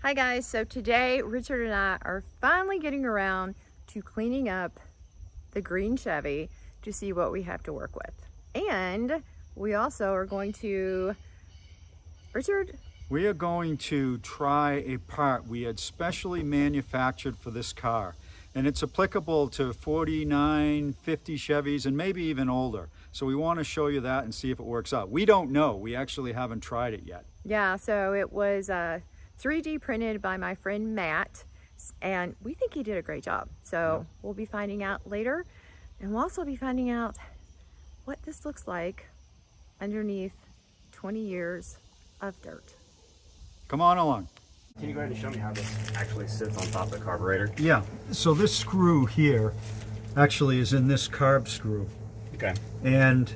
Hi guys, so today Richard and I are finally getting around to cleaning up the green Chevy to see what we have to work with. And we also are going to, Richard? We are going to try a part we had specially manufactured for this car. And it's applicable to 49, 50 Chevys and maybe even older. So we want to show you that and see if it works out. We don't know, we actually haven't tried it yet. Yeah, so it was 3D printed by my friend Matt, and we think he did a great job. So we'll be finding out later, and we'll also be finding out what this looks like underneath 20 years of dirt. Come on along. Can you go ahead and show me how this actually sits on top of the carburetor? Yeah, so this screw here actually is in this carb screw. Okay. And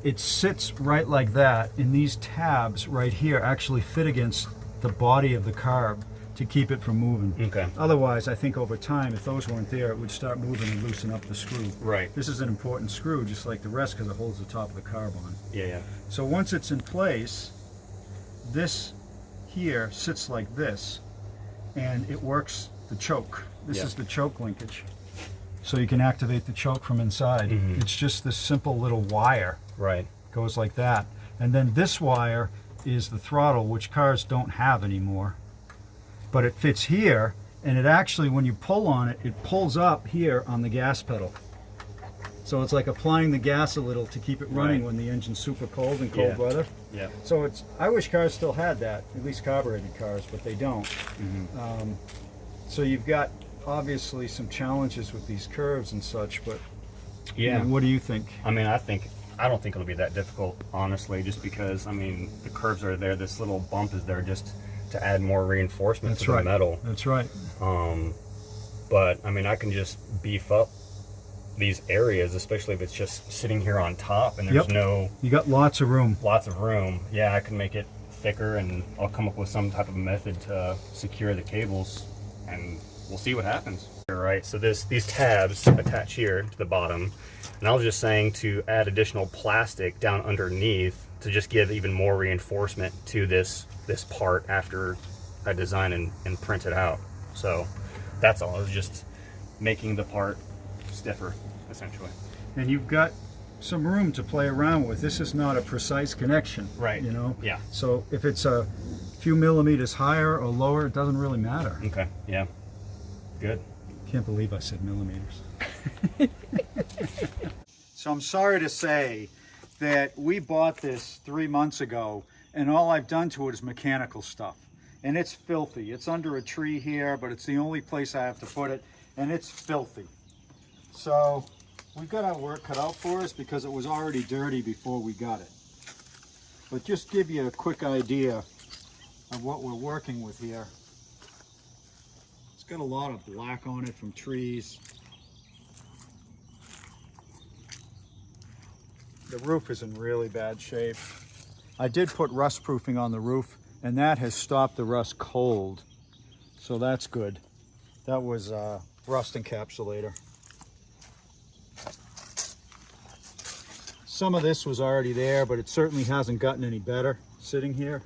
it sits right like that, and these tabs right here actually fit against the body of the carb to keep it from moving. Okay. Otherwise, I think over time, if those weren't there, it would start moving and loosen up the screw. Right. This is an important screw, just like the rest, because it holds the top of the carb on. Yeah. So once it's in place, this here sits like this, and it works the choke. This is the choke linkage. So you can activate the choke from inside. It's just this simple little wire. Right. Goes like that. And then this wire is the throttle, which cars don't have anymore. But it fits here, and it actually, when you pull on it, it pulls up here on the gas pedal. So it's like applying the gas a little to keep it running when the engine's super cold in cold weather. Yeah. So it's, I wish cars still had that, at least carbureted cars, but they don't. So you've got obviously some challenges with these curves and such, but Yeah. what do you think? I mean, I don't think it'll be that difficult, honestly, just because, I mean, the curves are there. This little bump is there just to add more reinforcement to the metal. That's right. But, I mean, I can just beef up these areas, especially if it's just sitting here on top and there's You got lots of room. lots of room. Yeah, I can make it thicker, and I'll come up with some type of method to secure the cables, and we'll see what happens. All right, so these tabs attach here to the bottom, and I was just saying to add additional plastic down underneath to just give even more reinforcement to this part after I design and print it out. So that's all. I was just making the part stiffer, essentially. And you've got some room to play around with. This is not a precise connection, Right. You know? Yeah. So if it's a few millimeters higher or lower, it doesn't really matter. Okay. Yeah. Good. Can't believe I said millimeters. So I'm sorry to say that we bought this 3 months ago, and all I've done to it is mechanical stuff. And it's filthy. It's under a tree here, but it's the only place I have to put it, and it's filthy. So we've got our work cut out for us because it was already dirty before we got it. But just give you a quick idea of what we're working with here. It's got a lot of black on it from trees. The roof is in really bad shape. I did put rust proofing on the roof, and that has stopped the rust cold. So that's good. That was rust encapsulator. Some of this was already there, but it certainly hasn't gotten any better sitting here.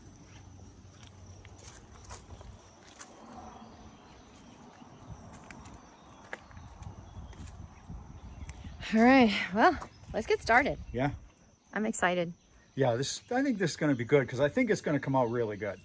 All right, well, let's get started. Yeah? I'm excited. Yeah, I think this is going to be good because I think it's going to come out really good.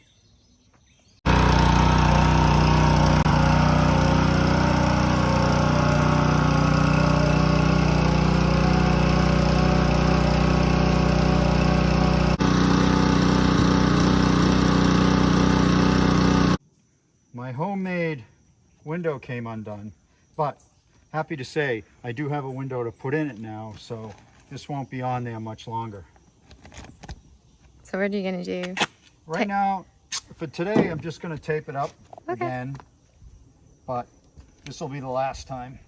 My homemade window came undone, but happy to say I do have a window to put in it now, so this won't be on there much longer. So what are you gonna do? Right now, for today, I'm just gonna tape it up again, but this will be the last time.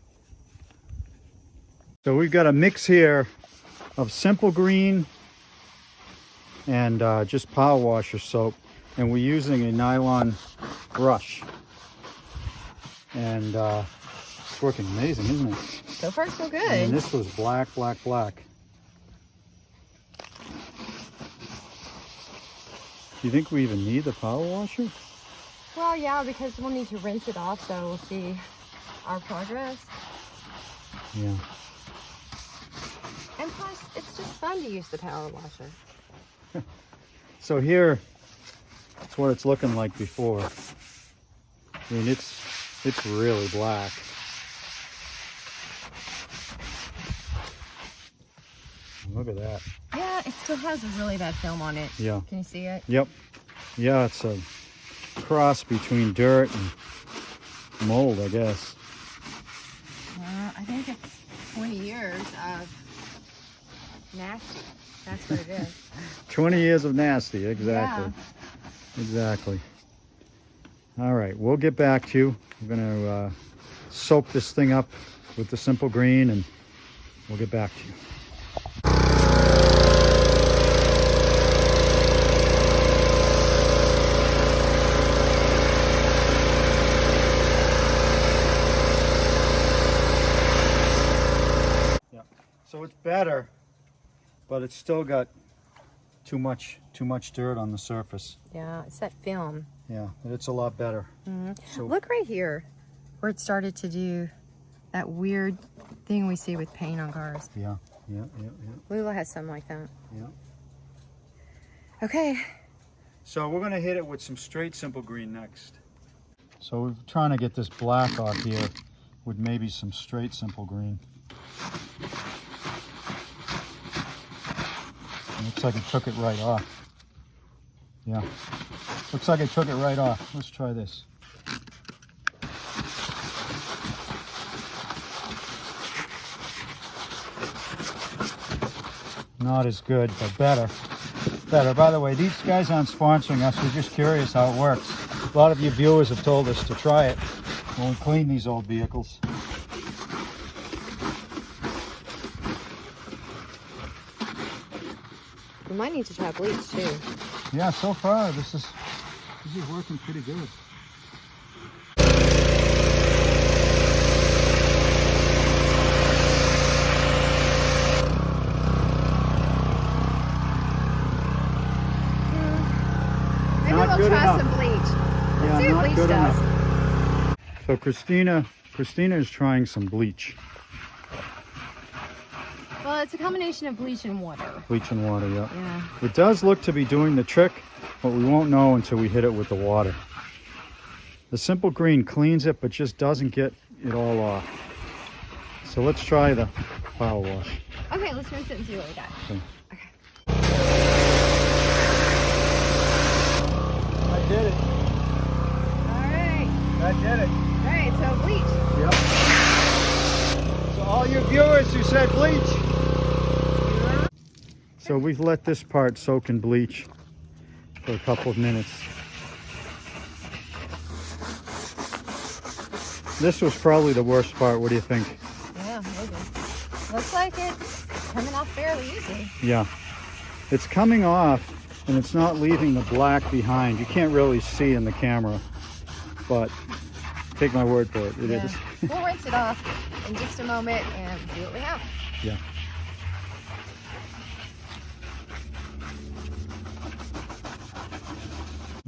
So we've got a mix here of simple green and just power washer soap, and we're using a nylon brush, and it's working amazing, isn't it? So far so good. And this was black, black, black. Do you think we even need the power washer? Well, yeah, because we'll need to rinse it off, so we'll see our progress. Yeah. And plus, it's just fun to use the power washer. So here, that's what it's looking like before. I mean, it's really black. Look at that. Yeah, it still has a really bad film on it. Yeah. Can you see it? Yep. Yeah, it's a cross between dirt and mold, I guess. I think it's 20 years of nasty. That's what it is. 20 years of nasty, exactly. Yeah. Exactly. All right, we'll get back to you. We're going to soak this thing up with the simple green, and we'll get back to you. So it's better, but it's still got too much dirt on the surface. Yeah, it's that film. Yeah, but it's a lot better. Mm-hmm. So, look right here where it started to do that weird thing we see with paint on cars. Yeah. Lula has some like that. Yeah. Okay. So we're gonna hit it with some straight simple green next. So we're trying to get this black off here with maybe some straight simple green. Looks like it took it right off. Yeah. Looks like it took it right off. Let's try this. Not as good, but better. Better. By the way, these guys aren't sponsoring us. We're just curious how it works. A lot of you viewers have told us to try it when we clean these old vehicles. We might need to try bleach too. Yeah, so far this is working pretty good. Maybe Not we'll good try enough. some bleach. Let's Yeah, see what not bleach good does. enough. So Christina is trying some bleach. Well, it's a combination of bleach and water. Bleach and water, yeah. Yeah. It does look to be doing the trick, but we won't know until we hit it with the water. The simple green cleans it, but just doesn't get it all off. So let's try the power wash. Okay, let's rinse it and see what we got. Okay. Okay. I did it. All right. I did it. All right, so bleach. Yep. So all you viewers who said bleach. So we've let this part soak in bleach for a couple of minutes. This was probably the worst part. What do you think? Yeah, maybe. Looks like it's coming off fairly easy. Yeah. It's coming off and it's not leaving the black behind. You can't really see in the camera, but take my word for it, it is. We'll rinse it off in just a moment and see what we have. Yeah.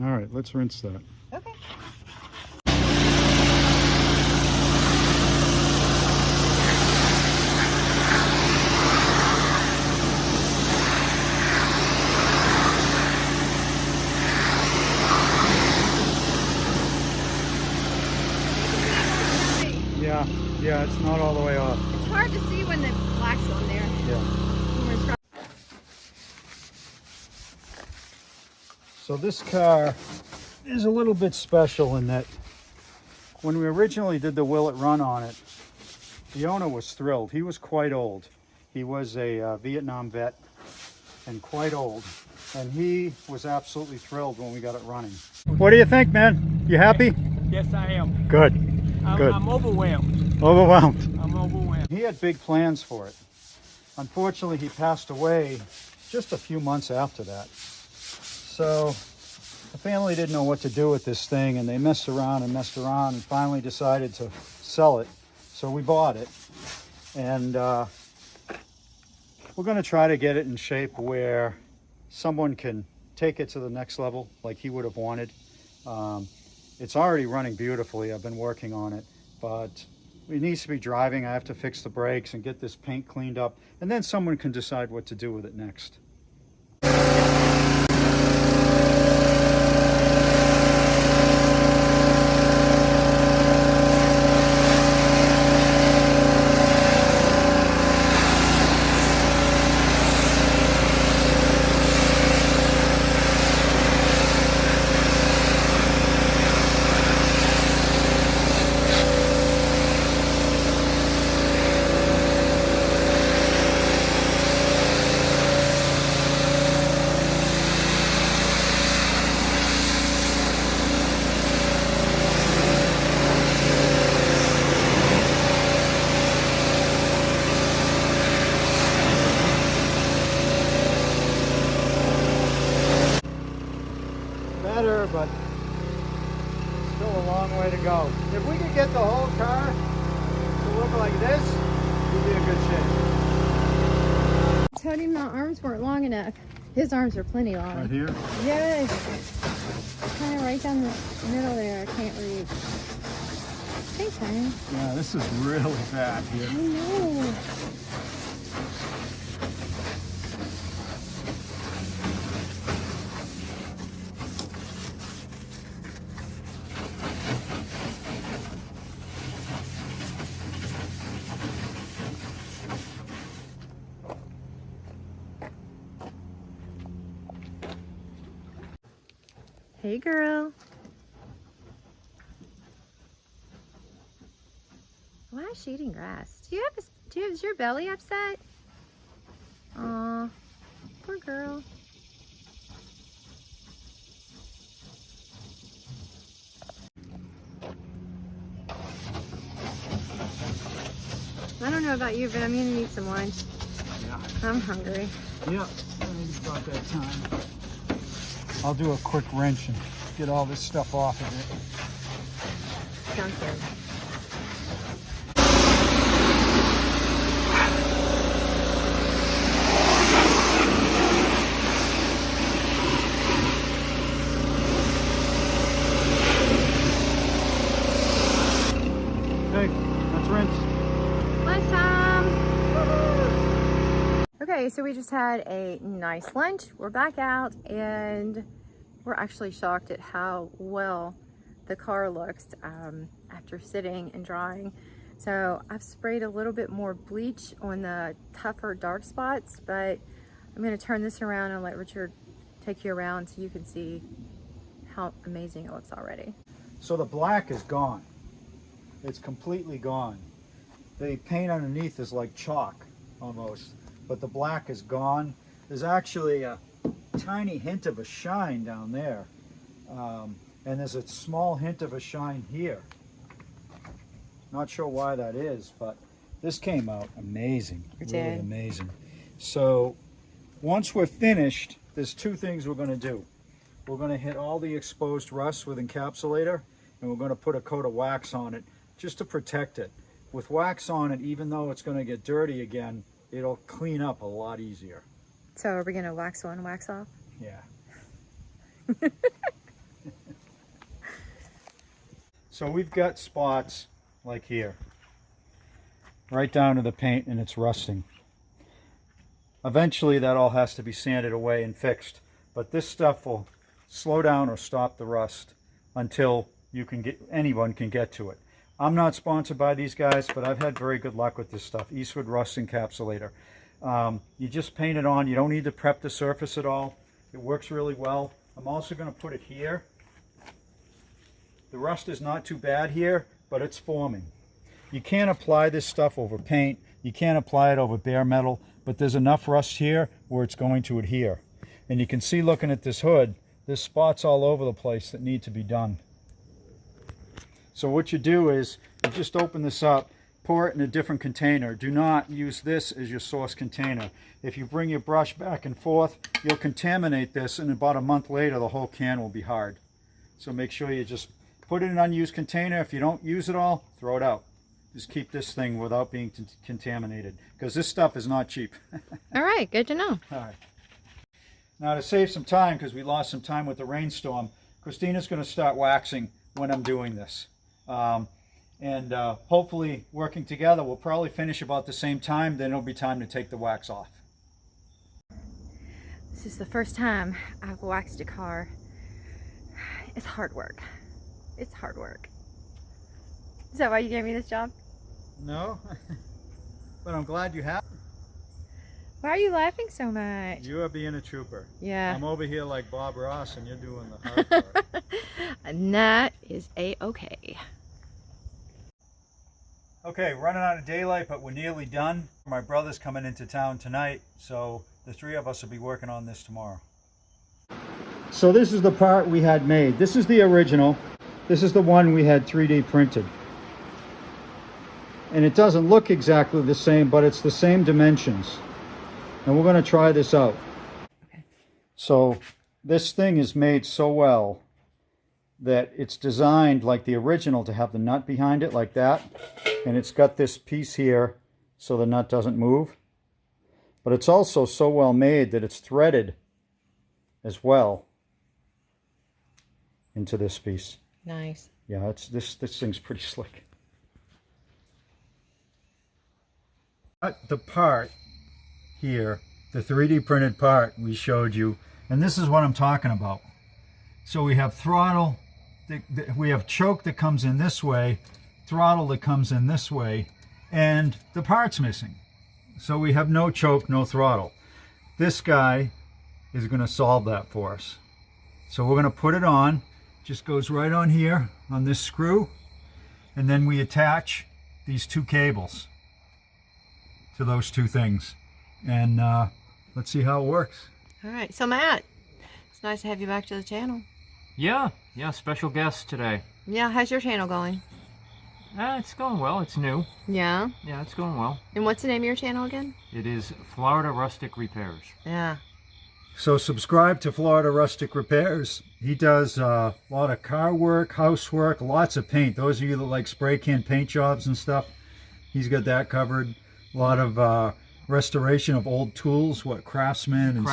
All right, let's rinse that. Okay. Yeah, it's not all the way off. It's hard to see when the black's on there. Yeah. So this car is a little bit special in that when we originally did the Will It Run on it, the owner was thrilled. He was quite old. He was a Vietnam vet and quite old. And he was absolutely thrilled when we got it running. What do you think, man? You happy? Yes, I am. Good. Good. I'm overwhelmed. Overwhelmed. I'm overwhelmed. He had big plans for it. Unfortunately, he passed away just a few months after that. So the family didn't know what to do with this thing, and they messed around and finally decided to sell it. So we bought it, and we're going to try to get it in shape where someone can take it to the next level like he would have wanted. It's already running beautifully. I've been working on it, but it needs to be driving. I have to fix the brakes and get this paint cleaned up, and then someone can decide what to do with it next. Better, but still a long way to go. If we could get the whole car to look like this, we'd be in good shape. I told him my arms weren't long enough. His arms are plenty long. Right here? Yes. Kind of right down the middle there. I can't read. Thanks, honey. Yeah, this is really bad here. I know. Hey, girl. Why is she eating grass? Is your belly upset? Aw, poor girl. I don't know about you, but I'm gonna need some lunch. Yeah. I'm hungry. Yep, I think it's about that time. I'll do a quick wrench and get all this stuff off of it. Sounds good. Okay, let's rinse. Lunchtime! Woo-hoo! Okay, so we just had a nice lunch. We're back out and we're actually shocked at how well the car looks after sitting and drying. So I've sprayed a little bit more bleach on the tougher dark spots, but I'm gonna turn this around and let Richard take you around so you can see how amazing it looks already. So the black is gone. It's completely gone. The paint underneath is like chalk almost, but the black is gone. There's actually a tiny hint of a shine down there, and there's a small hint of a shine here. Not sure why that is, but this came out amazing. It really did. amazing. So once we're finished, there's two things we're going to do. We're going to hit all the exposed rust with encapsulator, and we're going to put a coat of wax on it just to protect it. With wax on it, even though it's going to get dirty again, it'll clean up a lot easier. So are we gonna wax on, wax off? Yeah. So we've got spots like here, right down to the paint, and it's rusting. Eventually that all has to be sanded away and fixed, but this stuff will slow down or stop the rust until anyone can get to it. I'm not sponsored by these guys, but I've had very good luck with this stuff. Eastwood Rust Encapsulator. You just paint it on. You don't need to prep the surface at all. It works really well. I'm also going to put it here. The rust is not too bad here, but it's forming. You can't apply this stuff over paint. You can't apply it over bare metal, but there's enough rust here where it's going to adhere. And you can see, looking at this hood, there's spots all over the place that need to be done. So what you do is you just open this up, pour it in a different container. Do not use this as your source container. If you bring your brush back and forth, you'll contaminate this, and about a month later the whole can will be hard. So make sure you just put it in an unused container. If you don't use it all, throw it out. Just keep this thing without being contaminated, because this stuff is not cheap. All right, good to know. All right. Now, to save some time, because we lost some time with the rainstorm, Christina's going to start waxing when I'm doing this. Hopefully working together, we'll probably finish about the same time, then it'll be time to take the wax off. This is the first time I've waxed a car. It's hard work. It's hard work. Is that why you gave me this job? No, but I'm glad you have. Why are you laughing so much? You are being a trooper. Yeah. I'm over here like Bob Ross and you're doing the hard part. And that is a-okay. Okay, running out of daylight, but we're nearly done. My brother's coming into town tonight, so the three of us will be working on this tomorrow. So this is the part we had made. This is the original. This is the one we had 3D printed. And it doesn't look exactly the same, but it's the same dimensions. And we're going to try this out. Okay. So this thing is made so well that it's designed like the original to have the nut behind it like that. And it's got this piece here so the nut doesn't move. But it's also so well made that it's threaded as well into this piece. Nice. Yeah, this thing's pretty slick. The part here, the 3D printed part we showed you, and this is what I'm talking about. So we have throttle, we have choke that comes in this way, throttle that comes in this way, and the part's missing. So we have no choke, no throttle. This guy is going to solve that for us. So we're going to put it on, just goes right on here on this screw, and then we attach these two cables to those two things. And let's see how it works. All right. So, Matt, it's nice to have you back to the channel. Yeah, special guest today. Yeah, how's your channel going? It's going well. It's new. Yeah? Yeah, it's going well. And what's the name of your channel again? It is Florida Rustic Repairs. Yeah. So subscribe to Florida Rustic Repairs. He does a lot of car work, housework, lots of paint. Those of you that like spray can paint jobs and stuff, he's got that covered. A lot of restoration of old tools, Craftsman and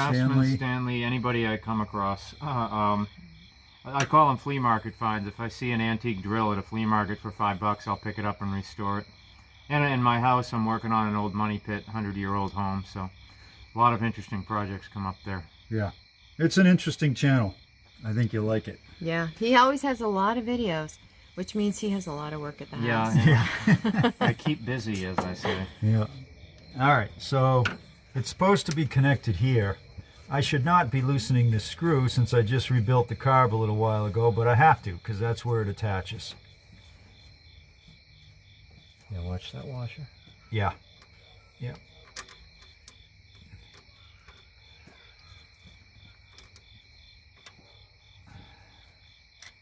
Stanley, anybody I come across. I call them flea market finds. If I see an antique drill at a flea market for $5, I'll pick it up and restore it. And in my house, I'm working on an old money pit, 100-year-old home, so a lot of interesting projects come up there. Yeah, it's an interesting channel. I think you'll like it. Yeah, he always has a lot of videos, which means he has a lot of work at the house. Yeah. I keep busy, as I say. Yeah. All right, so it's supposed to be connected here. I should not be loosening this screw since I just rebuilt the carb a little while ago, but I have to because that's where it attaches. Yeah, watch that washer. Yeah. Yeah.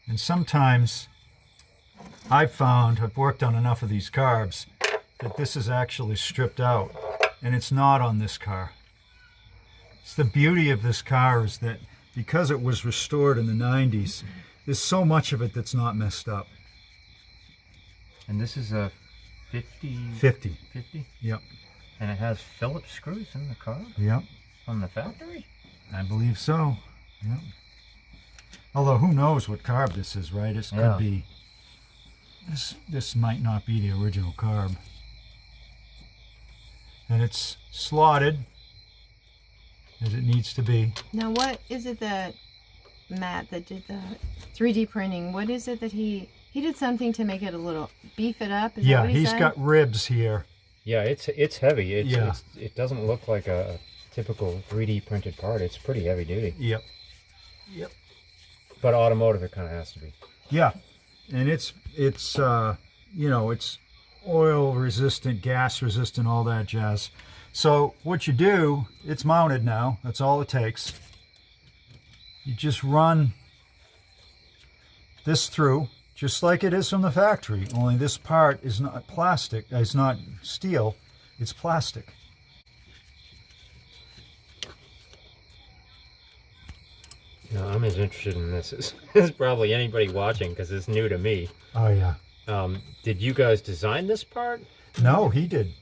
And sometimes I've worked on enough of these carbs that this is actually stripped out, and it's not on this car. It's the beauty of this car is that because it was restored in the 90s, there's so much of it that's not messed up. And this is a 50? 50. 50? Yep. And it has Phillips screws in the car? Yep. From the factory? I believe so. Yep. Although who knows what carb this is, right? This could be, this might not be the original carb. And it's slotted as it needs to be. Now, what is it that Matt that did the 3D printing? What is it that he did something to make it a little beef it up? Is that what he's said? got ribs here. Yeah, it's heavy. Yeah. It doesn't look like a typical 3D printed part. It's pretty heavy duty. Yep. Yep. But automotive, it kind of has to be. Yeah, and it's you know, it's oil resistant, gas resistant, all that jazz. So what you do, it's mounted now. That's all it takes. You just run this through, just like it is from the factory. Only this part is not plastic. It's not steel. It's plastic. No, I'm as interested in this as probably anybody watching because it's new to me. Oh yeah. Did you guys design this part? No, he did.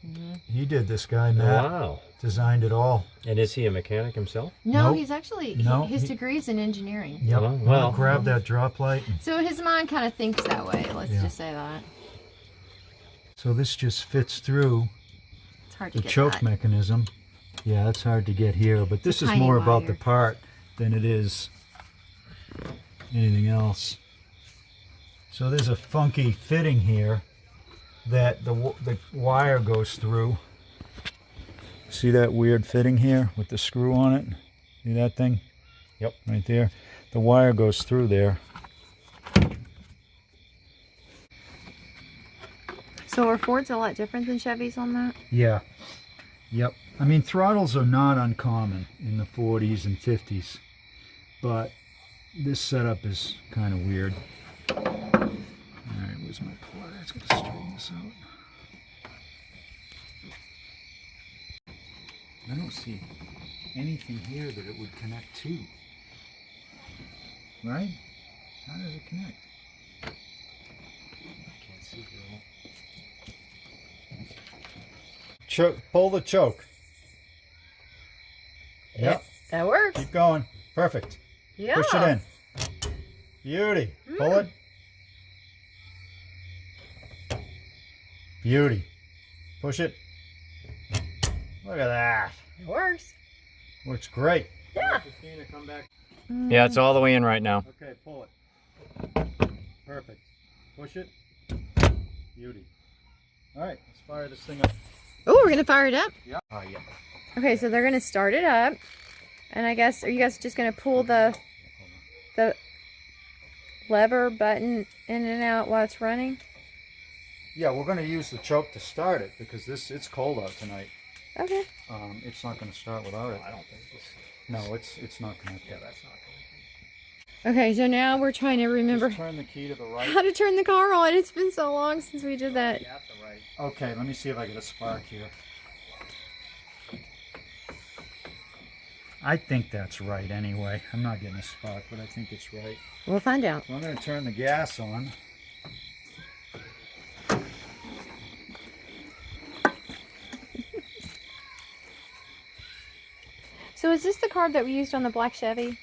He did. This guy, Matt, Wow. designed it all. And is he a mechanic himself? No, Nope. he's actually, No, his he- degree is in engineering. Yep. Oh, Well, well. grab that drop light. So his mind kind of thinks that way. Let's Yeah. just say that. So this just fits through It's hard to the get choke that. mechanism. Yeah, it's hard to get here, but this is tiny more about wire. the part than it is anything else. So there's a funky fitting here that the wire goes through. See that weird fitting here with the screw on it? See that thing? Yep. Right there. The wire goes through there. So are Fords a lot different than Chevys on that? Yeah. Yep. I mean, throttles are not uncommon in the 40s and 50s, but this setup is kind of weird. All right, where's my plug? It's going to straighten this out. I don't see anything here that it would connect to. Right? How does it connect? I can't see it. Pull the choke. Yep. That works. Keep going. Perfect. Yeah. Push it in. Beauty. Pull it. Beauty. Push it. Look at that. It works. Works great. Yeah. Christina, come back. Yeah, it's all the way in right now. Okay, pull it. Perfect. Push it. Beauty. All right, let's fire this thing up. Oh, we're gonna fire it up. Yeah. Yeah. Okay, so they're gonna start it up, and I guess are you guys just gonna pull the lever button in and out while it's running? Yeah, we're going to use the choke to start it because it's cold out tonight. Okay. It's not going to start without it. I don't think this. No, it's not going to. Yeah, that's not going Okay, so now we're trying to remember Just turn the key to the right. how to turn the car on. It's been so long since we did that. Okay, let me see if I get a spark here. I think that's right anyway. I'm not getting a spark, but I think it's right. We'll find out. So I'm going to turn the gas on. So is this the card that we used on the black Chevy?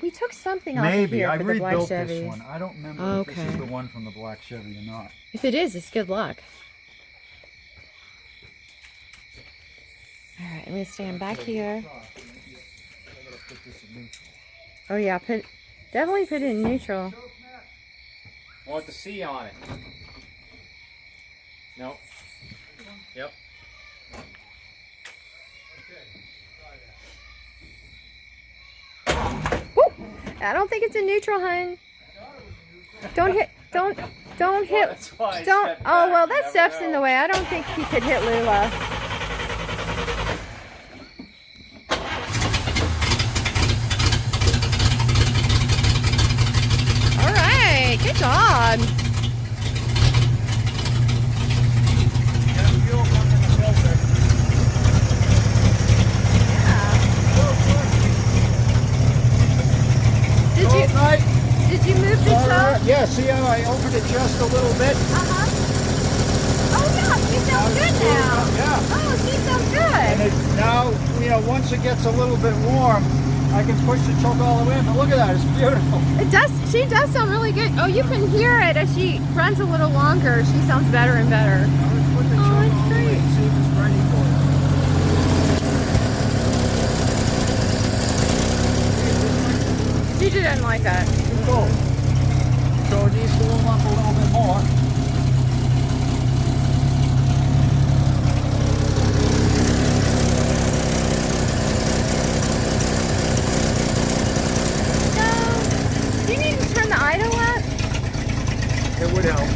We took something off of Maybe. here I for the black rebuilt Chevy. this one. I don't remember if this is Okay. the one from the black Chevy or not. If it is, it's good luck. All right, I'm gonna stand back here. Oh yeah, definitely put it in neutral. I want the C on it. No. Yep. Woo! I don't think it's in neutral, hun. Don't hit. Don't hit. That's why I Don't. stepped Oh back. well, You that never stuff's know. in the way. I don't think he could hit Lula. All right, good job. Did you move the choke? Yeah, see how I opened it just a little bit? Oh yeah, she sounds good now. Yeah. Oh, she sounds And good. it, now, once it gets a little bit warm, I can push the choke all the way in. But look at that, it's beautiful. It does. She does sound really good. Oh, you can hear it as she runs a little longer. She sounds better and better. Now let's put the choke Oh, it's all the way great. and see if it's ready for you. She didn't like that. Cool. So it needs to warm up a little bit more. No. Do you need to turn the idle up? It would help.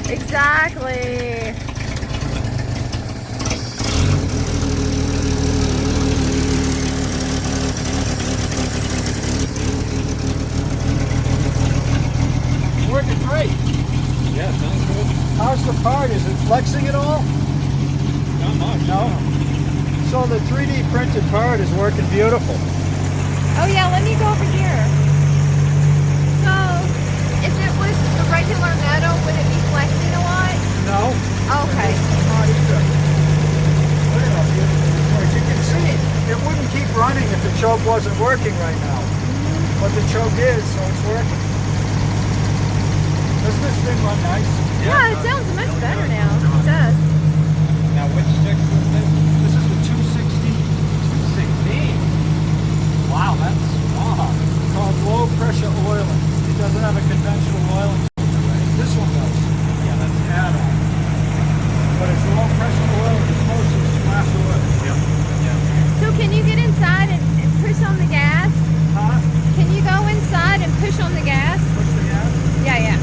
Exactly. Working great. Yeah, sounds good. How's the part? Is it flexing at all? Not much. No. So the 3D printed part is working beautiful. Oh yeah, let me go over here. regular metal, would it be flexing a lot? No. Okay. Not either. Look at how beautiful this works. You can see it wouldn't keep running if the choke wasn't working right now. But the choke is, so it's working. Doesn't this thing run nice? Yeah, it sounds much better now. It does. Now, which stick was this? This is the 216. 216. Wow, that's small. It's called low pressure oiling. It doesn't have a conventional oiling filter, right? This one does. Yeah, that's It's add-on. But it's low pressure oiling. It's mostly splash oil. Yep. Yeah. So can you get inside and push on the gas? Huh? Can you go inside and push on the gas? Push the gas? Yeah, yeah.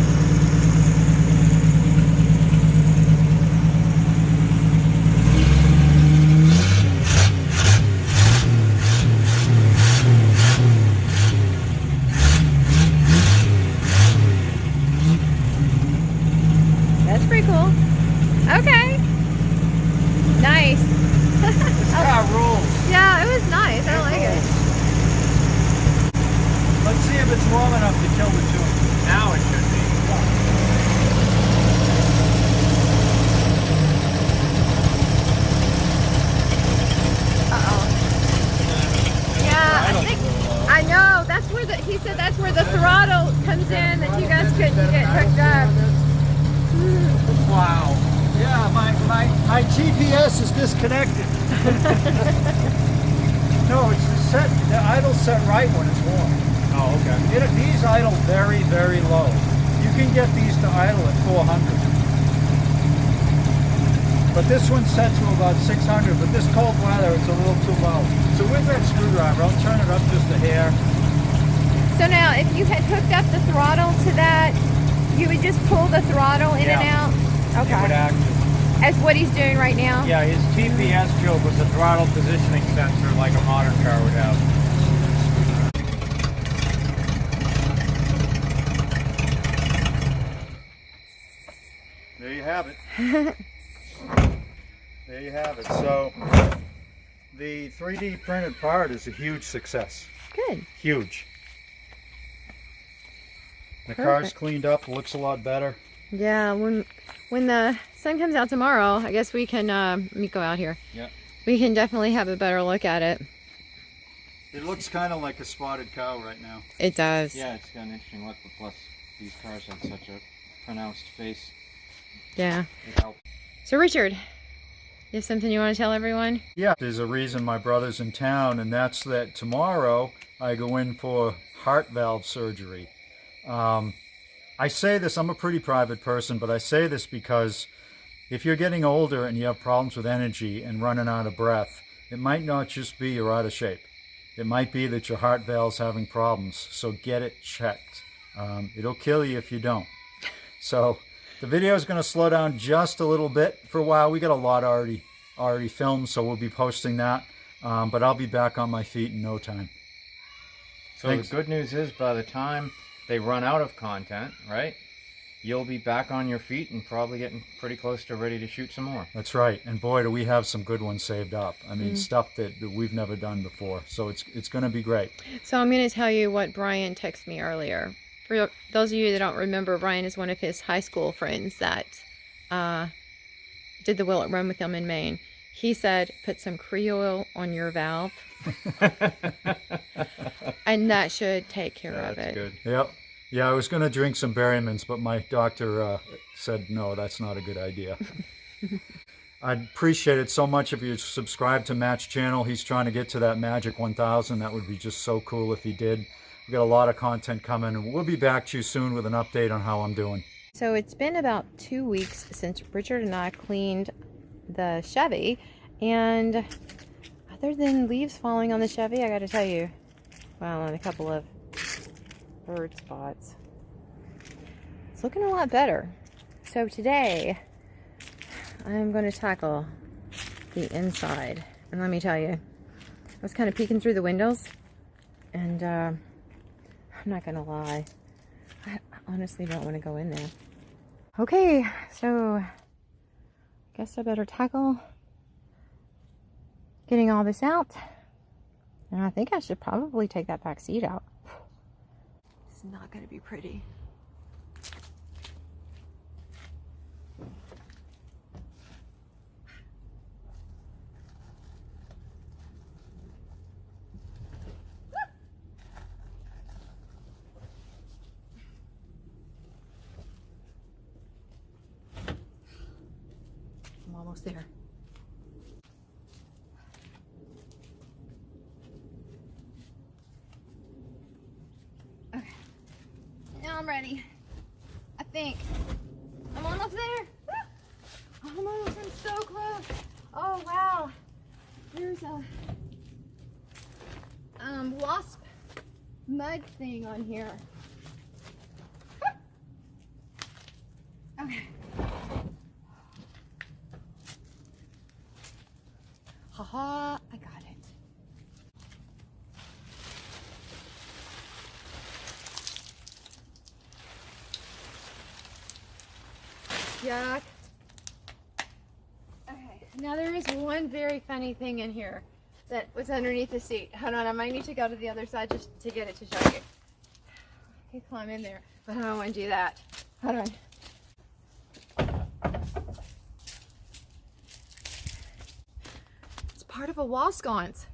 That's pretty cool. Okay. Nice. This car rolls. Yeah, it was nice. I like it. Let's see if it's long enough to kill the tune. Now it should be. Uh-oh. Yeah, I think, I know, that's where he said that's where the throttle comes in that you guys couldn't get hooked up. Wow. Yeah, my GPS is disconnected. No, it's set. The idle's set right when it's warm. Oh, okay. These idle very, very low. You can get these to idle at 400. But this one's set to about 600, but this cold weather, it's a little too low. So with that screwdriver, I'll turn it up just a hair. So now, if you had hooked up the throttle to that, you would just pull the throttle in and out? It would Okay. act. As what he's doing right now? Yeah, his TPS joke was a throttle positioning sensor like a modern car would have. There you have it. There you have it. So the 3D printed part is a huge success. Good. Huge. The Perfect. car's cleaned up, looks a lot better. Yeah, when the sun comes out tomorrow, I guess we can, let me go out here. Yeah. We can definitely have a better look at it. It looks kind of like a spotted cow right now. It does. Yeah, it's got an interesting look, but plus these cars have such a pronounced face. Yeah. It helps. So Richard, you have something you want to tell everyone? Yeah, there's a reason my brother's in town, and that's that tomorrow I go in for heart valve surgery. I say this, I'm a pretty private person, but I say this because if you're getting older and you have problems with energy and running out of breath, it might not just be you're out of shape. It might be that your heart valve's having problems, so get it checked. It'll kill you if you don't. So the video is going to slow down just a little bit for a while. We got a lot already filmed, so we'll be posting that. But I'll be back on my feet in no time. So Thanks. the good news is by the time they run out of content, right, you'll be back on your feet and probably getting pretty close to ready to shoot some more. That's right. And boy, do we have some good ones saved up. I mean, stuff that we've never done before. So it's going to be great. So I'm going to tell you what Brian texted me earlier. For those of you that don't remember, Brian is one of his high school friends that did the Will It Run with him in Maine. He said, put some Creole on your valve. And that should take care of it. That's good. Yep. Yeah, I was going to drink some Berryman's, but my doctor said, no, that's not a good idea. I'd appreciate it so much if you subscribe to Matt's channel. He's trying to get to that magic 1,000. That would be just so cool if he did. We've got a lot of content coming, and we'll be back to you soon with an update on how I'm doing. So it's been about 2 weeks since Richard and I cleaned the Chevy, and other than leaves falling on the Chevy, I got to tell you, well, and a couple of bird spots, it's looking a lot better. So today I'm going to tackle the inside, and let me tell you, I was kind of peeking through the windows, and I'm not going to lie, I honestly don't want to go in there. Okay, so I guess I better tackle getting all this out. And I think I should probably take that back seat out. It's not going to be pretty. almost there. Okay, now I'm ready. I think I'm almost there. Almost, I'm so close. Oh wow, there's a wasp mud thing on here. Okay. Haha, I got it. Yuck. Okay, now there is one very funny thing in here that was underneath the seat. Hold on, I might need to go to the other side just to get it to show you. I can climb in there, but I don't want to do that. Hold on. It's part of a wall sconce.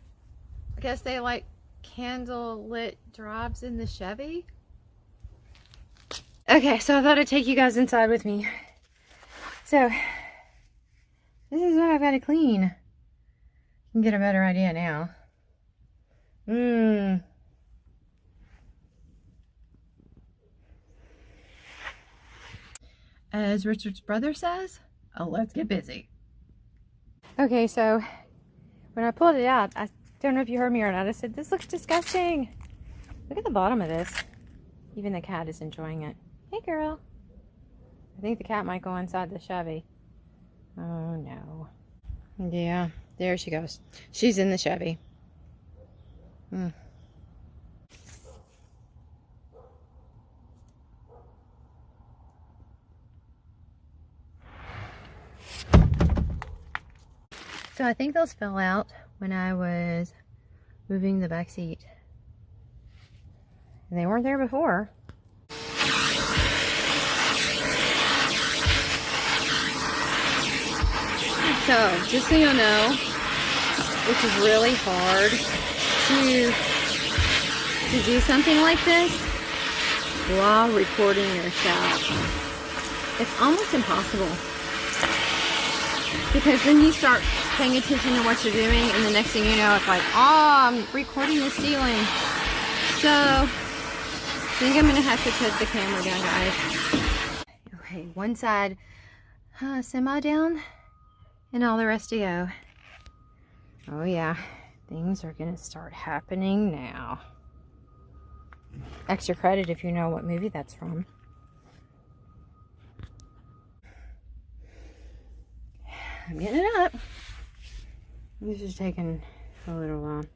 I guess they like candle lit drives in the Chevy. Okay, so I thought I'd take you guys inside with me. So, this is what I've got to clean. You can get a better idea now. As Richard's brother says, oh, let's get busy. Okay, so when I pulled it out, I don't know if you heard me or not, I said, this looks disgusting. Look at the bottom of this. Even the cat is enjoying it. Hey, girl. I think the cat might go inside the Chevy. Oh, no. Yeah, there she goes. She's in the Chevy. So I think those fell out when I was moving the back seat. And they weren't there before. So, just so you know, it's really hard to do something like this while recording yourself. It's almost impossible. Because then you start paying attention to what you're doing, and the next thing you know, it's like, oh, I'm recording the ceiling. So, I think I'm going to have to put the camera down, guys. Okay, one side semi down. And all the rest to go. Oh yeah, things are gonna start happening now. Extra credit if you know what movie that's from. I'm getting it up. This is taking a little long.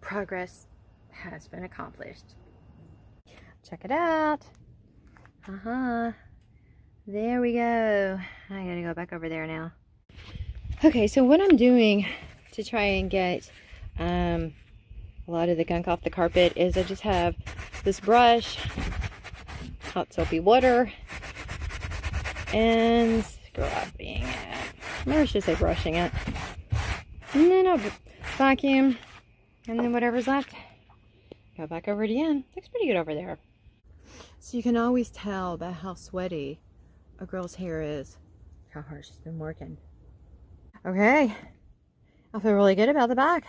Progress has been accomplished. Check it out. There we go. I gotta go back over there now. Okay, so what I'm doing to try and get a lot of the gunk off the carpet is I just have this brush, hot soapy water, and scrubbing it. Maybe I should say brushing it. And then I'll vacuum, and then whatever's left, go back over it again. Looks pretty good over there. So you can always tell by how sweaty a girl's hair is, how hard she's been working. Okay, I feel really good about the back.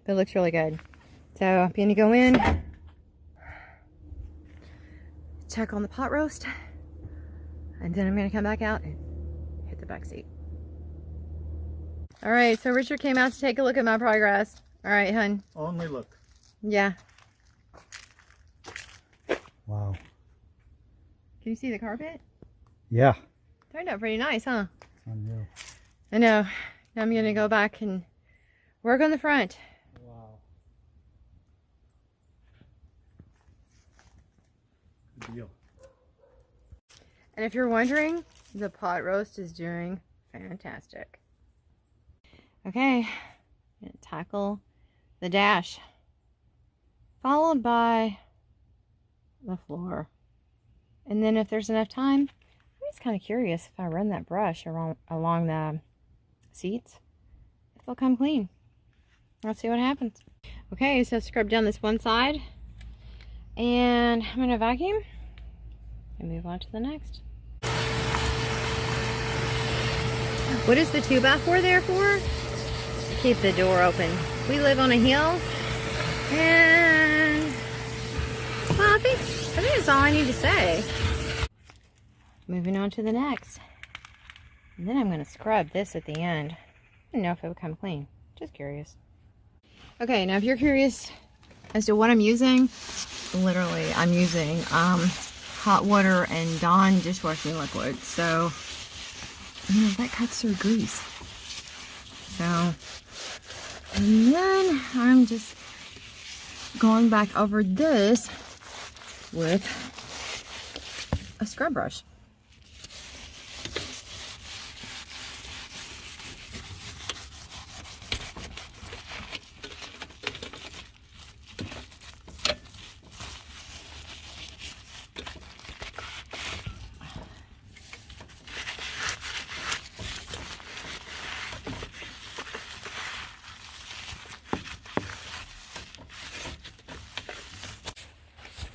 It looks really good. So I'm gonna go in, check on the pot roast, and then I'm gonna come back out and hit the back seat. All right, so Richard came out to take a look at my progress. All right, hun. Only look. Yeah. Wow. Can you see the carpet? Yeah. Turned out pretty nice, huh? Unreal. I know. Now I'm gonna go back and work on the front. Wow. Good deal. And if you're wondering, the pot roast is doing fantastic. Okay, I'm gonna tackle the dash, followed by the floor. And then if there's enough time, I'm just kind of curious if I run that brush along the seats, if they'll come clean. Let's see what happens. Okay, so scrub down this one side, and I'm gonna vacuum and move on to the next. What is the 2x4 there for? Keep the door open. We live on a hill, and well, I think that's all I need to say. Moving on to the next. And then I'm going to scrub this at the end. I don't know if it would come clean. Just curious. Okay, now if you're curious as to what I'm using, literally I'm using hot water and Dawn dishwashing liquid. So, you know, that cuts through grease. So, and then I'm just going back over this with a scrub brush.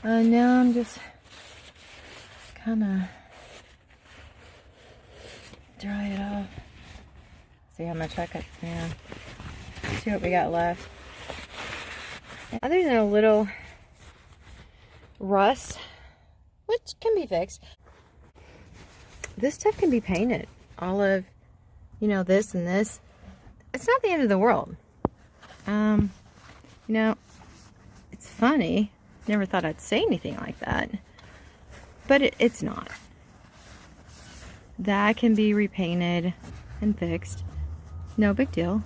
Now I'm just kind of dry it off. See how much I cut down. See what we got left. Other than a little rust, which can be fixed, this stuff can be painted. All of, you know, this and this. It's not the end of the world. You know, it's funny. Never thought I'd say anything like that, but it's not. That can be repainted and fixed. No big deal.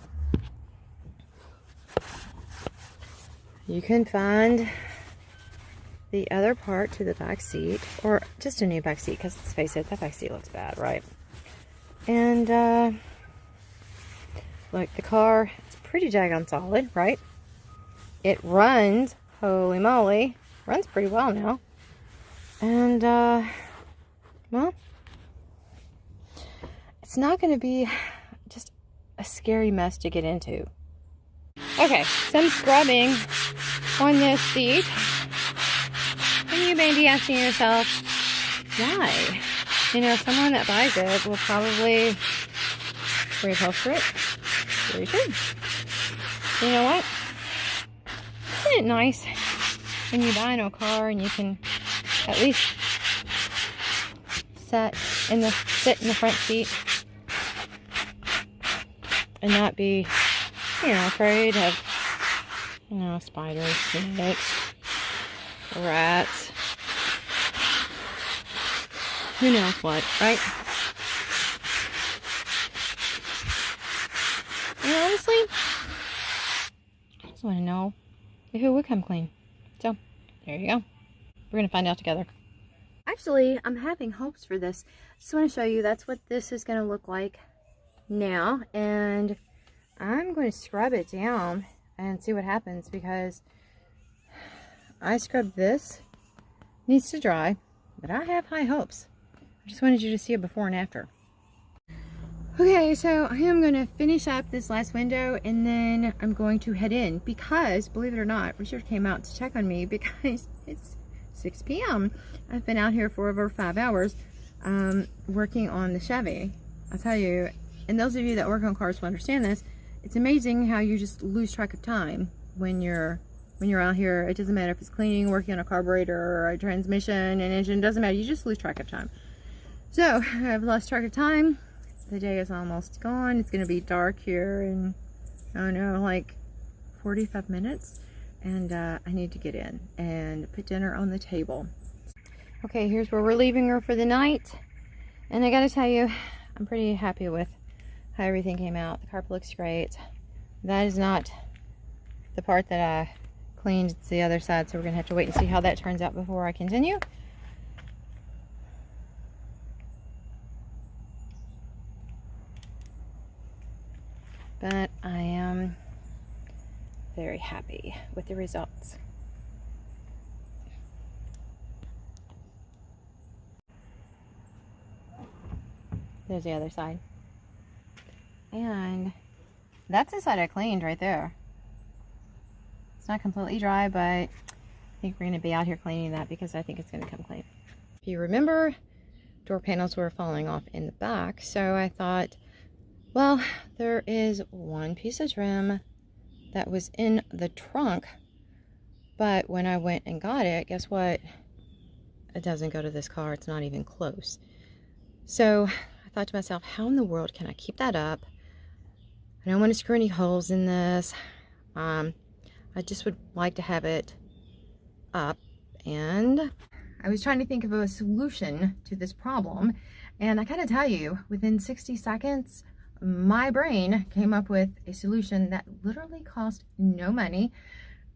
You can find the other part to the back seat, or just a new back seat, because let's face it, that back seat looks bad, right? And look, the car, it's pretty daggone solid, right? It runs. Holy moly, runs pretty well now. And, well, it's not going to be just a scary mess to get into. Okay, some scrubbing on this seat. And you may be asking yourself, why? You know, someone that buys it will probably reupholster it. Very true. You know what? Isn't it nice when you buy a new car and you can at least sit in the front seat and not be, you know, afraid of, you know, spiders, snakes, rats, who knows what, right? And honestly, I just want to know if it would come clean. So, there you go. We're going to find out together. Actually, I'm having hopes for this. Just want to show you that's what this is going to look like now. And I'm going to scrub it down and see what happens, because I scrubbed this. It needs to dry, but I have high hopes. I just wanted you to see it before and after. Okay, so I am going to finish up this last window, and then I'm going to head in, because, believe it or not, Richard came out to check on me because it's 6 p.m. I've been out here for over 5 hours working on the Chevy. I'll tell you, and those of you that work on cars will understand this, it's amazing how you just lose track of time when you're out here. It doesn't matter if it's cleaning, working on a carburetor, or a transmission, an engine, it doesn't matter. You just lose track of time. So, I've lost track of time. The day is almost gone. It's going to be dark here in, I don't know, like 45 minutes. And I need to get in and put dinner on the table. Okay, here's where we're leaving her for the night. And I got to tell you, I'm pretty happy with how everything came out. The carpet looks great. That is not the part that I cleaned. It's the other side, so we're going to have to wait and see how that turns out before I continue. But I am very happy with the results. There's the other side. And that's the side I cleaned right there. It's not completely dry, but I think we're going to be out here cleaning that because I think it's going to come clean. If you remember, door panels were falling off in the back, so I thought Well, there is one piece of trim that was in the trunk, but when I went and got it, guess what? It doesn't go to this car. It's not even close. So I thought to myself, how in the world can I keep that up? I don't want to screw any holes in this. I just would like to have it up, and I was trying to think of a solution to this problem, and I gotta tell you, within 60 seconds, my brain came up with a solution that literally cost no money,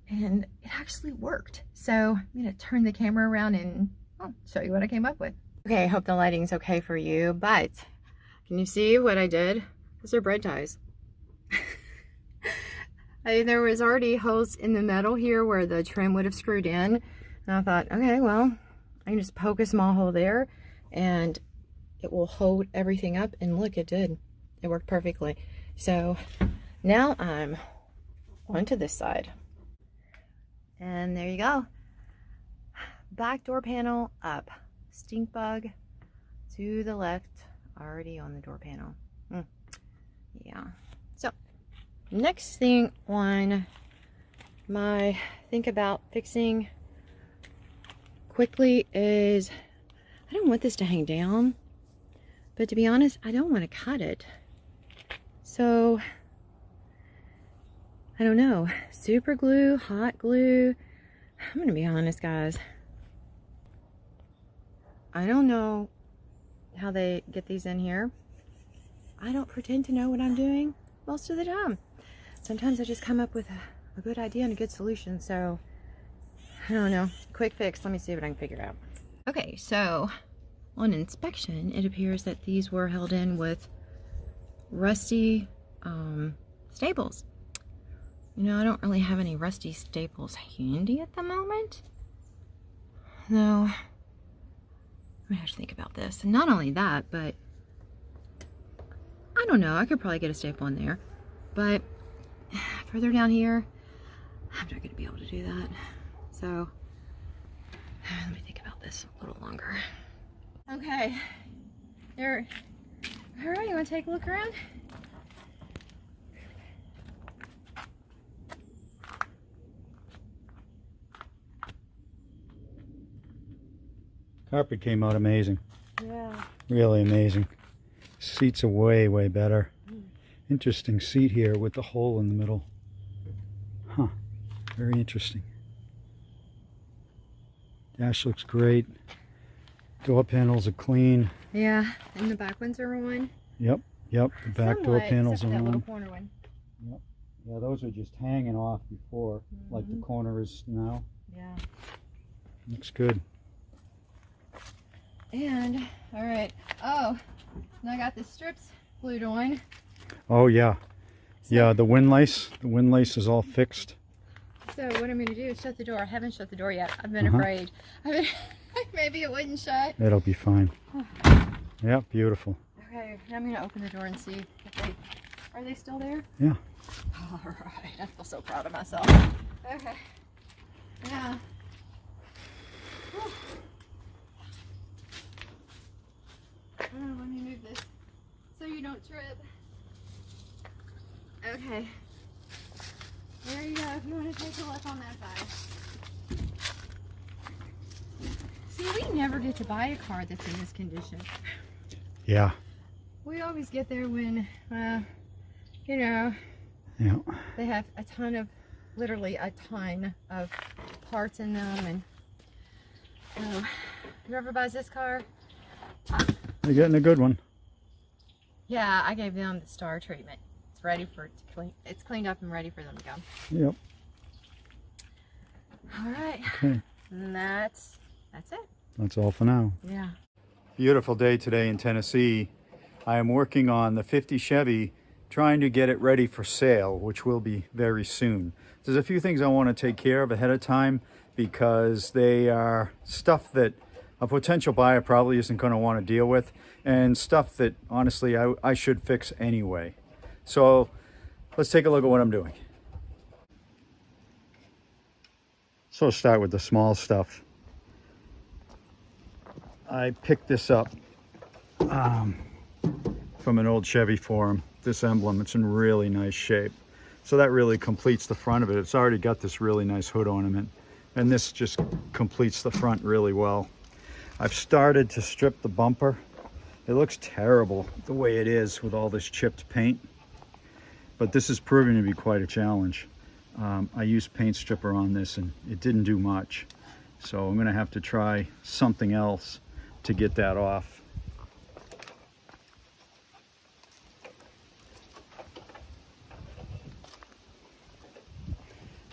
and it actually worked. So I'm gonna turn the camera around and I'll show you what I came up with. Okay, I hope the lighting's okay for you, but can you see what I did? Those are bread ties. There was already holes in the metal here where the trim would have screwed in. And I thought, okay, well, I can just poke a small hole there and it will hold everything up. And look, it did. It worked perfectly. So now I'm onto this side. And there you go. Back door panel up. Stink bug to the left, already on the door panel. Yeah. So next thing on my think about fixing quickly is, I don't want this to hang down, but to be honest, I don't want to cut it. So I don't know, super glue, hot glue. I'm gonna be honest, guys, I don't know how they get these in here. I don't pretend to know what I'm doing most of the time. Sometimes I just come up with a good idea and a good solution. So I don't know, quick fix. Let me see what I can figure out. Okay, so on inspection, it appears that these were held in with rusty staples. You know, I don't really have any rusty staples handy at the moment. No. I have to think about this. And not only that, but I don't know, I could probably get a staple in there, but further down here, I'm not gonna be able to do that. So let me think about this a little longer. Okay, there. All right, you wanna take a look around? Carpet came out amazing. Yeah. Really amazing. Seats are way, way better. Interesting seat here with the hole in the middle. Huh. Very interesting. Dash looks great. Door panels are clean. Yeah, and the back ones are on. Yep, yep. The back door panels are that little on. corner one. Yep. Yeah, those were just hanging off before, like the corner is now. Yeah. Looks good. And, all right. Oh, and I got the strips glued on. Oh yeah. So, Yeah, the windlace is all fixed. So what I'm going to do is shut the door. I haven't shut the door yet. I've been afraid. Maybe it wouldn't shut. It'll be fine. Yeah, beautiful. Okay, now I'm going to open the door and see if are they still there? Yeah. All right, I feel so proud of myself. Okay. Yeah. Whew. Oh, let me move this so you don't trip. Okay. There you go, if you want to take a look on that side. See, we never get to buy a car that's in this condition. Yeah. We always get there when, you know, Yeah. they have a ton of, literally a ton of parts in them. And whoever buys this car, You're getting a good one. yeah, I gave them the star treatment. It's ready for it to clean. It's cleaned up and ready for them to go. Yep. All right. Okay. And that's it. That's all for now. Yeah. Beautiful day today in Tennessee. I am working on the 50 Chevy, trying to get it ready for sale, which will be very soon. There's a few things I want to take care of ahead of time because they are stuff that a potential buyer probably isn't going to want to deal with, and stuff that honestly I should fix anyway. So let's take a look at what I'm doing. So let's start with the small stuff. I picked this up from an old Chevy for him. This emblem, it's in really nice shape. So that really completes the front of it. It's already got this really nice hood ornament, and this just completes the front really well. I've started to strip the bumper. It looks terrible the way it is with all this chipped paint, but this is proving to be quite a challenge. I used paint stripper on this and it didn't do much. So I'm gonna have to try something else to get that off.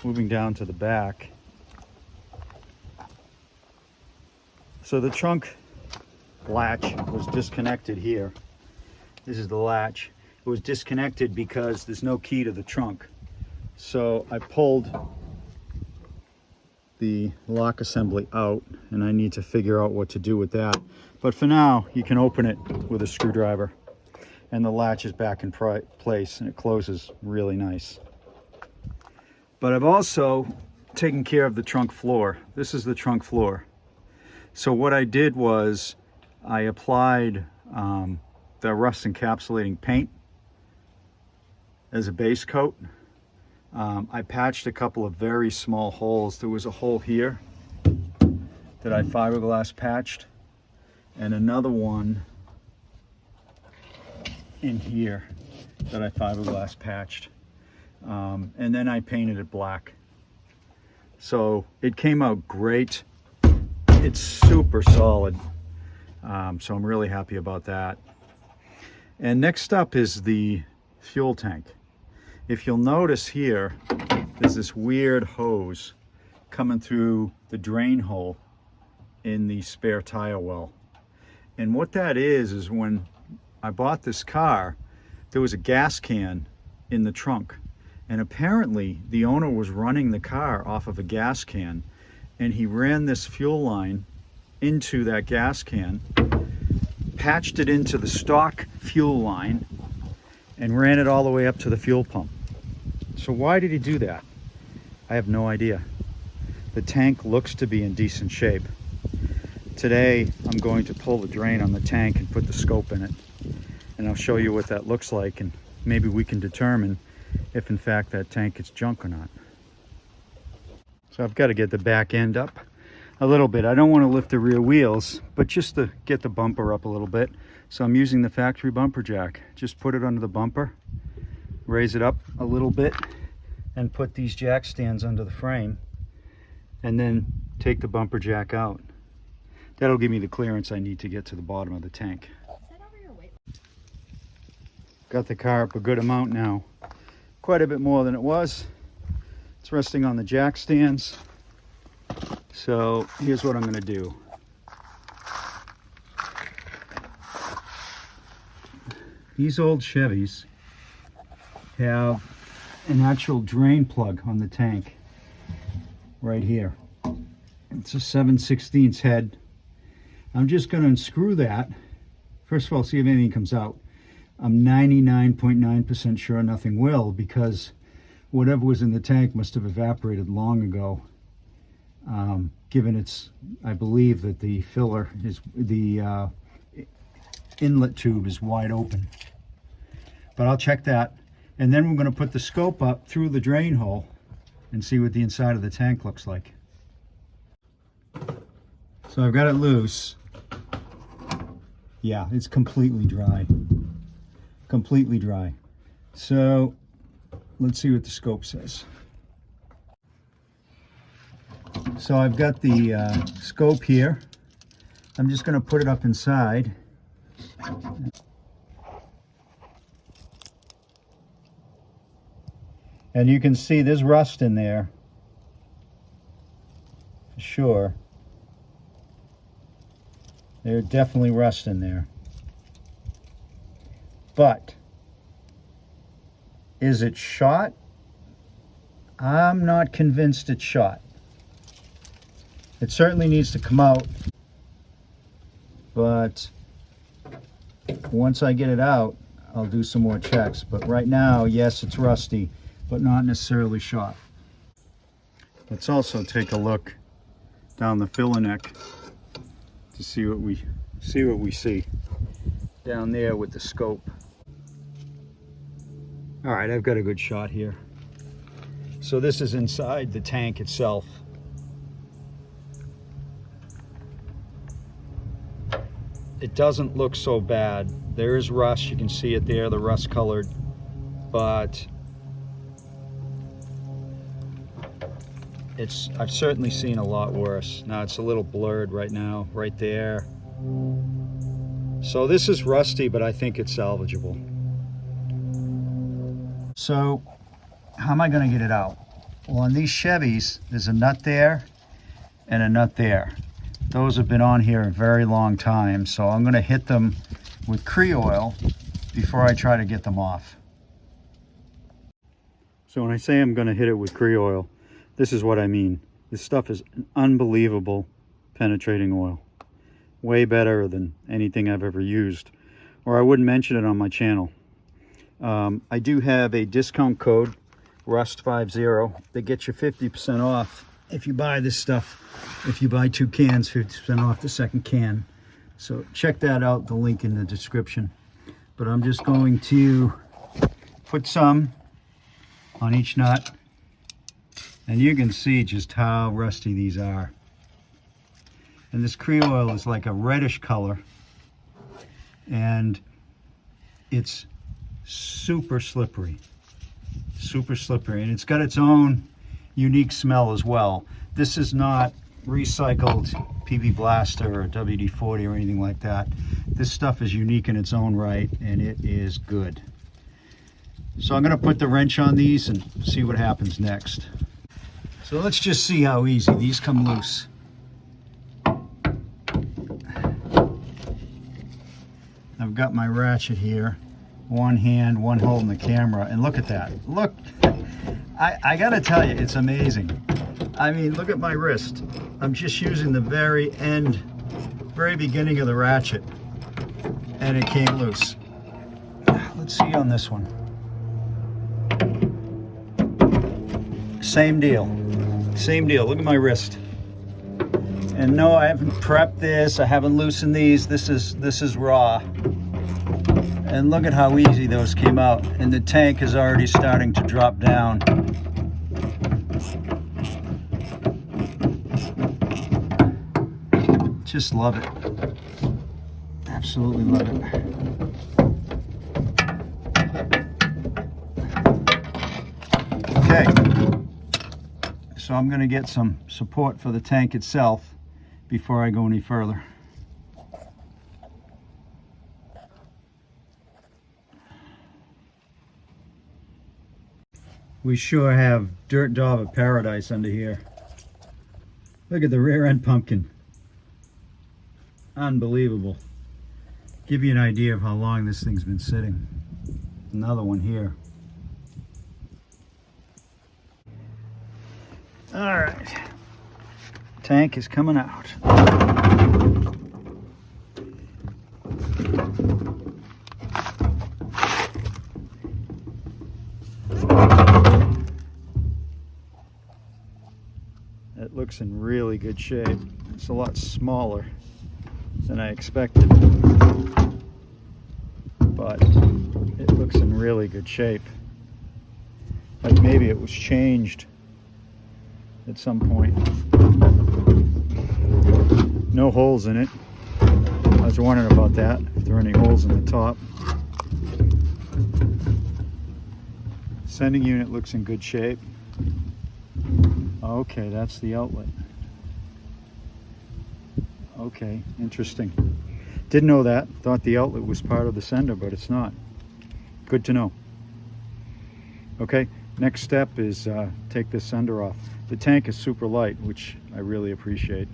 Moving down to the back. So the trunk latch was disconnected here. This is the latch. It was disconnected because there's no key to the trunk. So I pulled the lock assembly out and I need to figure out what to do with that. But for now, you can open it with a screwdriver and the latch is back in place and it closes really nice. But I've also taken care of the trunk floor. This is the trunk floor. So what I did was I applied the rust encapsulating paint as a base coat. I patched a couple of very small holes. There was a hole here that I fiberglass patched and another one in here that I fiberglass patched. And then I painted it black. So it came out great. It's super solid. So I'm really happy about that. And next up is the fuel tank. If you'll notice here, there's this weird hose coming through the drain hole in the spare tire well. And what that is when I bought this car, there was a gas can in the trunk. And apparently the owner was running the car off of a gas can and he ran this fuel line into that gas can, patched it into the stock fuel line and ran it all the way up to the fuel pump. So why did he do that? I have no idea. The tank looks to be in decent shape. Today I'm going to pull the drain on the tank and put the scope in it, and I'll show you what that looks like, and maybe we can determine if in fact that tank is junk or not. So I've got to get the back end up a little bit. I don't want to lift the rear wheels, but just to get the bumper up a little bit. So I'm using the factory bumper jack. Just put it under the bumper, raise it up a little bit, and put these jack stands under the frame, and then take the bumper jack out. That'll give me the clearance I need to get to the bottom of the tank. Got the car up a good amount now. Quite a bit more than it was. It's resting on the jack stands. So here's what I'm going to do. These old Chevys have an actual drain plug on the tank right here. It's a 7/16 head. I'm just going to unscrew that. First of all, see if anything comes out. I'm 99.9% sure nothing will, because whatever was in the tank must have evaporated long ago. Given it's, I believe that the filler is, the inlet tube is wide open. But I'll check that. And then we're going to put the scope up through the drain hole and see what the inside of the tank looks like. So I've got it loose. Yeah, it's completely dry. Completely dry. So let's see what the scope says. So I've got the scope here. I'm just going to put it up inside. And you can see there's rust in there, for sure. There's definitely rust in there. But is it shot? I'm not convinced it's shot. It certainly needs to come out, but once I get it out, I'll do some more checks. But right now, yes, it's rusty, but not necessarily shot. Let's also take a look down the filler neck to see what we see down there with the scope. All right, I've got a good shot here. So this is inside the tank itself. It doesn't look so bad. There is rust, you can see it there, the rust colored, but I've certainly seen a lot worse. Now it's a little blurred right now, right there. So this is rusty, but I think it's salvageable. So how am I going to get it out? Well, on these Chevys, there's a nut there and a nut there. Those have been on here a very long time, so I'm going to hit them with Cree oil before I try to get them off. So when I say I'm going to hit it with Cree oil, this is what I mean. This stuff is an unbelievable penetrating oil. Way better than anything I've ever used, or I wouldn't mention it on my channel. I do have a discount code, RUST50, that gets you 50% off if you buy this stuff. If you buy 2 cans, 50% off the second can. So check that out, the link in the description. But I'm just going to put some on each nut, and you can see just how rusty these are. And this Cree oil is like a reddish color, and it's super slippery, and it's got its own unique smell as well. This is not recycled PB Blaster or WD-40 or anything like that. This stuff is unique in its own right, and it is good. So I'm going to put the wrench on these and see what happens next. So let's just see how easy these come loose. I've got my ratchet here, one hand, one holding the camera, and look at that. Look, I gotta tell you, it's amazing. I mean, look at my wrist. I'm just using the very end, very beginning of the ratchet, and it came loose. Let's see on this one. Same deal, look at my wrist. And no, I haven't prepped this, I haven't loosened these, this is raw. And look at how easy those came out. And the tank is already starting to drop down. Just love it. Absolutely love it. Okay, so I'm going to get some support for the tank itself before I go any further. We sure have dirt daub of paradise under here. Look at the rear end pumpkin. Unbelievable. Give you an idea of how long this thing's been sitting. Another one here. All right. Tank is coming out. It looks in really good shape. It's a lot smaller than I expected, but it looks in really good shape. Like maybe it was changed at some point. No holes in it. I was wondering about that, if there are any holes in the top. Sending unit looks in good shape. Okay, that's the outlet. Okay, interesting. Didn't know that. Thought the outlet was part of the sender, but it's not. Good to know. Okay, next step is take this sender off. The tank is super light, which I really appreciate.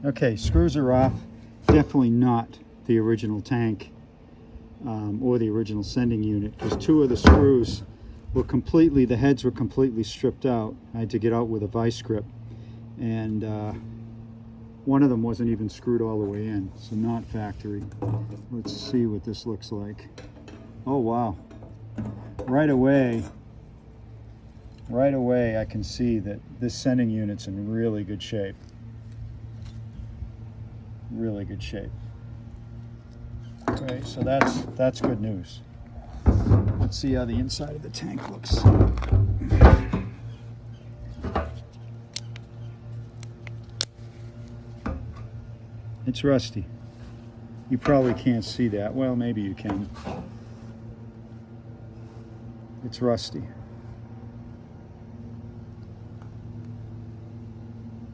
Okay, screws are off. Definitely not the original tank or the original sending unit, because 2 of the screws were completely, the heads were completely stripped out. I had to get out with a vice grip, and one of them wasn't even screwed all the way in, so not factory. Let's see what this looks like. Oh wow, right away I can see that this sending unit's in really good shape. Really good shape. Okay, so that's good news. Let's see how the inside of the tank looks. It's rusty. You probably can't see that. Well, maybe you can. It's rusty.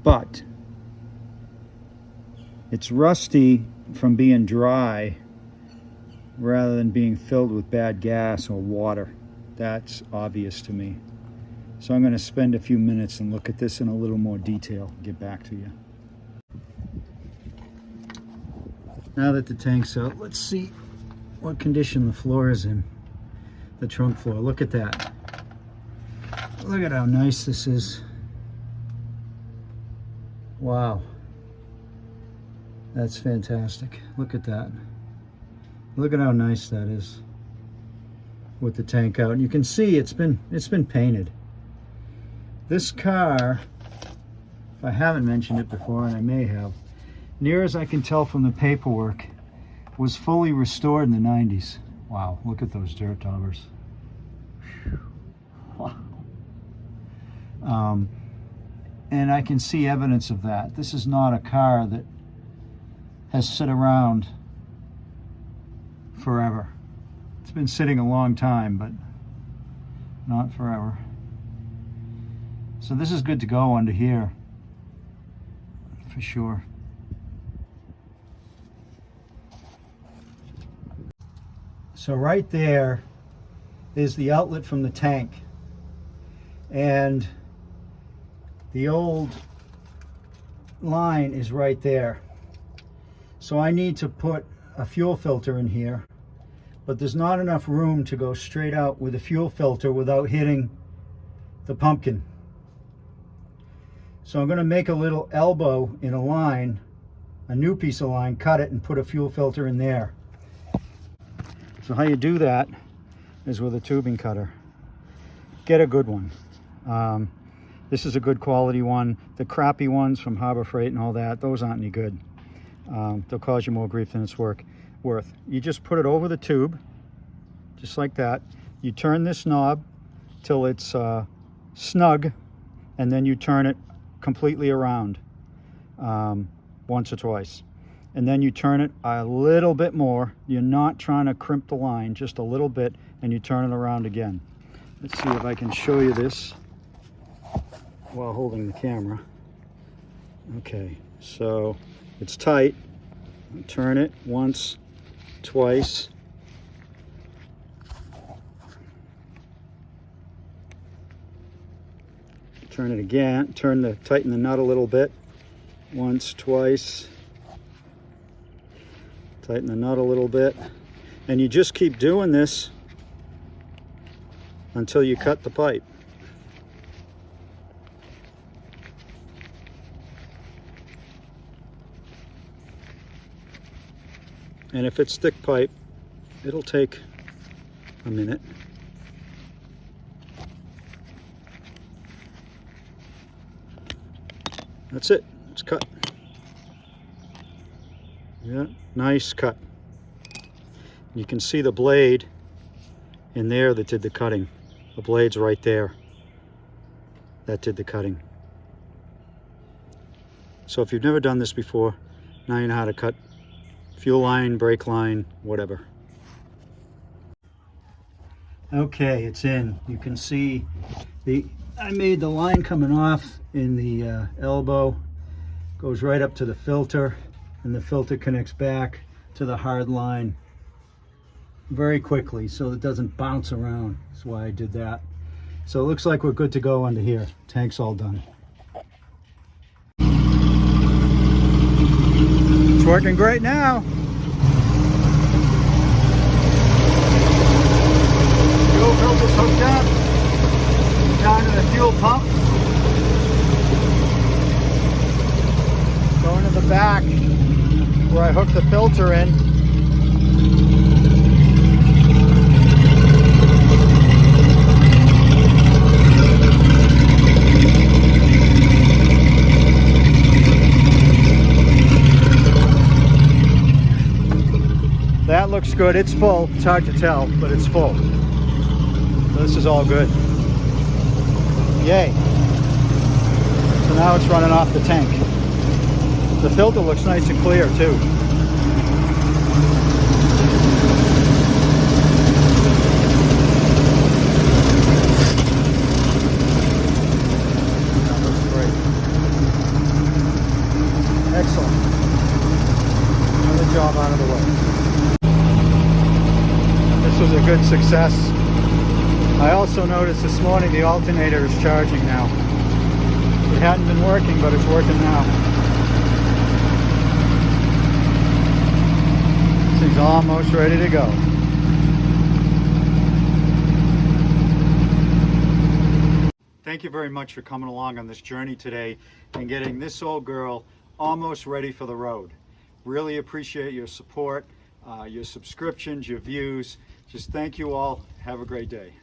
But it's rusty from being dry rather than being filled with bad gas or water. That's obvious to me. So I'm going to spend a few minutes and look at this in a little more detail. Get back to you. Now that the tank's out, let's see what condition the floor is in. The trunk floor. Look at that. Look at how nice this is. Wow. That's fantastic. Look at that. Look at how nice that is with the tank out. And you can see it's been painted. This car, if I haven't mentioned it before, and I may have, near as I can tell from the paperwork, was fully restored in the 90s. Wow, look at those dirt daubers. Wow. And I can see evidence of that. This is not a car that has sit around forever. It's been sitting a long time, but not forever. So this is good to go under here, for sure. So right there is the outlet from the tank, and the old line is right there. So I need to put a fuel filter in here, but there's not enough room to go straight out with a fuel filter without hitting the pumpkin. So I'm going to make a little elbow in a line, a new piece of line, cut it and put a fuel filter in there. So how you do that is with a tubing cutter. Get a good one. This is a good quality one. The crappy ones from Harbor Freight and all that, those aren't any good. They'll cause you more grief than it's worth. You just put it over the tube, just like that. You turn this knob till it's snug, and then you turn it completely around once or twice. And then you turn it a little bit more. You're not trying to crimp the line, just a little bit, and you turn it around again. Let's see if I can show you this while holding the camera. Okay, so it's tight. Turn it once, twice. Turn it again. Tighten the nut a little bit. Once, twice. Tighten the nut a little bit. And you just keep doing this until you cut the pipe. And if it's thick pipe, it'll take a minute. That's it, it's cut. Yeah, nice cut. You can see the blade in there that did the cutting. The blade's right there. That did the cutting. So if you've never done this before, now you know how to cut fuel line, brake line, whatever. Okay, it's in. You can see I made the line coming off in the elbow, goes right up to the filter, and the filter connects back to the hard line very quickly so it doesn't bounce around. That's why I did that. So it looks like we're good to go under here. Tank's all done. It's working great now. Fuel filter's hooked up. Down to the fuel pump. Going to the back where I hook the filter in. That looks good. It's full. It's hard to tell, but it's full. So this is all good. Yay. So now it's running off the tank. The filter looks nice and clear too. That looks great. Excellent. Another job out of the way. This was a good success. I also noticed this morning the alternator is charging now. It hadn't been working, but it's working now. This thing's almost ready to go. Thank you very much for coming along on this journey today and getting this old girl almost ready for the road. Really appreciate your support, your subscriptions, your views. Just thank you all. Have a great day.